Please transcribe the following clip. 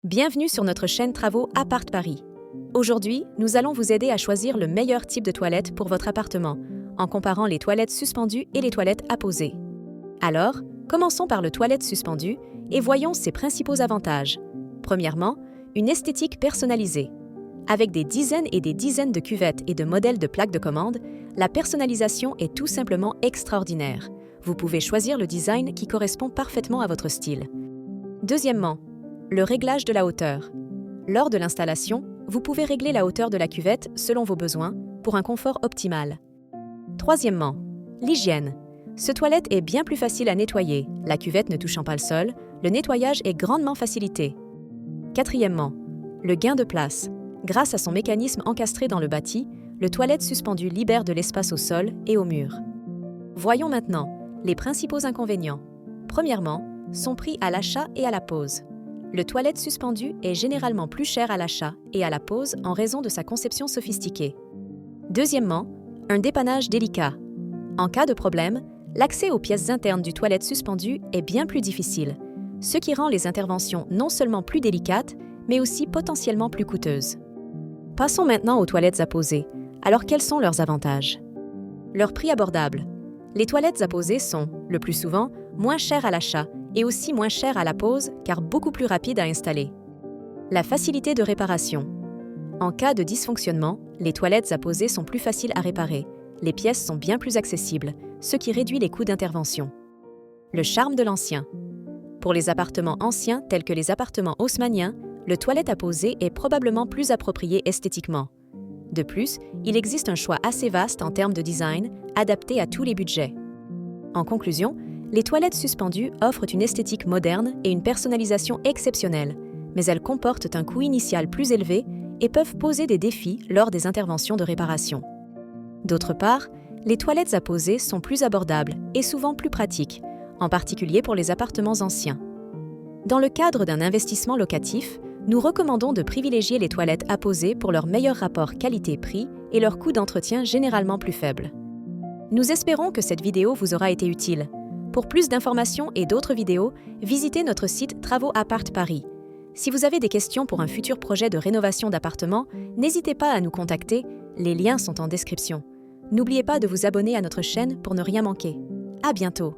Bienvenue sur notre chaîne Travaux Appart Paris. Aujourd'hui, nous allons vous aider à choisir le meilleur type de toilette pour votre appartement, en comparant les toilettes suspendues et les toilettes apposées. Alors, commençons par le toilette suspendu et voyons ses principaux avantages. Premièrement, une esthétique personnalisée. Avec des dizaines et des dizaines de cuvettes et de modèles de plaques de commande, la personnalisation est tout simplement extraordinaire. Vous pouvez choisir le design qui correspond parfaitement à votre style. Deuxièmement, le réglage de la hauteur. Lors de l'installation, vous pouvez régler la hauteur de la cuvette selon vos besoins pour un confort optimal. Troisièmement, l'hygiène. Ce toilette est bien plus facile à nettoyer, la cuvette ne touchant pas le sol, le nettoyage est grandement facilité. Quatrièmement, le gain de place. Grâce à son mécanisme encastré dans le bâti, le toilette suspendu libère de l'espace au sol et au mur. Voyons maintenant les principaux inconvénients. Premièrement, son prix à l'achat et à la pose. Le toilette suspendu est généralement plus cher à l'achat et à la pose en raison de sa conception sophistiquée. Deuxièmement, un dépannage délicat. En cas de problème, l'accès aux pièces internes du toilette suspendu est bien plus difficile, ce qui rend les interventions non seulement plus délicates, mais aussi potentiellement plus coûteuses. Passons maintenant aux toilettes apposées. Alors quels sont leurs avantages? Leur prix abordable. Les toilettes apposées sont, le plus souvent, moins chères à l'achat et aussi moins chères à la pose car beaucoup plus rapides à installer. La facilité de réparation. En cas de dysfonctionnement, les toilettes apposées sont plus faciles à réparer. Les pièces sont bien plus accessibles, ce qui réduit les coûts d'intervention. Le charme de l'ancien. Pour les appartements anciens tels que les appartements haussmanniens, le toilette apposé est probablement plus approprié esthétiquement. De plus, il existe un choix assez vaste en termes de design, adapté à tous les budgets. En conclusion, les toilettes suspendues offrent une esthétique moderne et une personnalisation exceptionnelle, mais elles comportent un coût initial plus élevé et peuvent poser des défis lors des interventions de réparation. D'autre part, les toilettes apposées sont plus abordables et souvent plus pratiques, en particulier pour les appartements anciens. Dans le cadre d'un investissement locatif, nous recommandons de privilégier les toilettes apposées pour leur meilleur rapport qualité-prix et leur coût d'entretien généralement plus faible. Nous espérons que cette vidéo vous aura été utile. Pour plus d'informations et d'autres vidéos, visitez notre site Travaux Appart Paris. Si vous avez des questions pour un futur projet de rénovation d'appartement, n'hésitez pas à nous contacter, les liens sont en description. N'oubliez pas de vous abonner à notre chaîne pour ne rien manquer. À bientôt!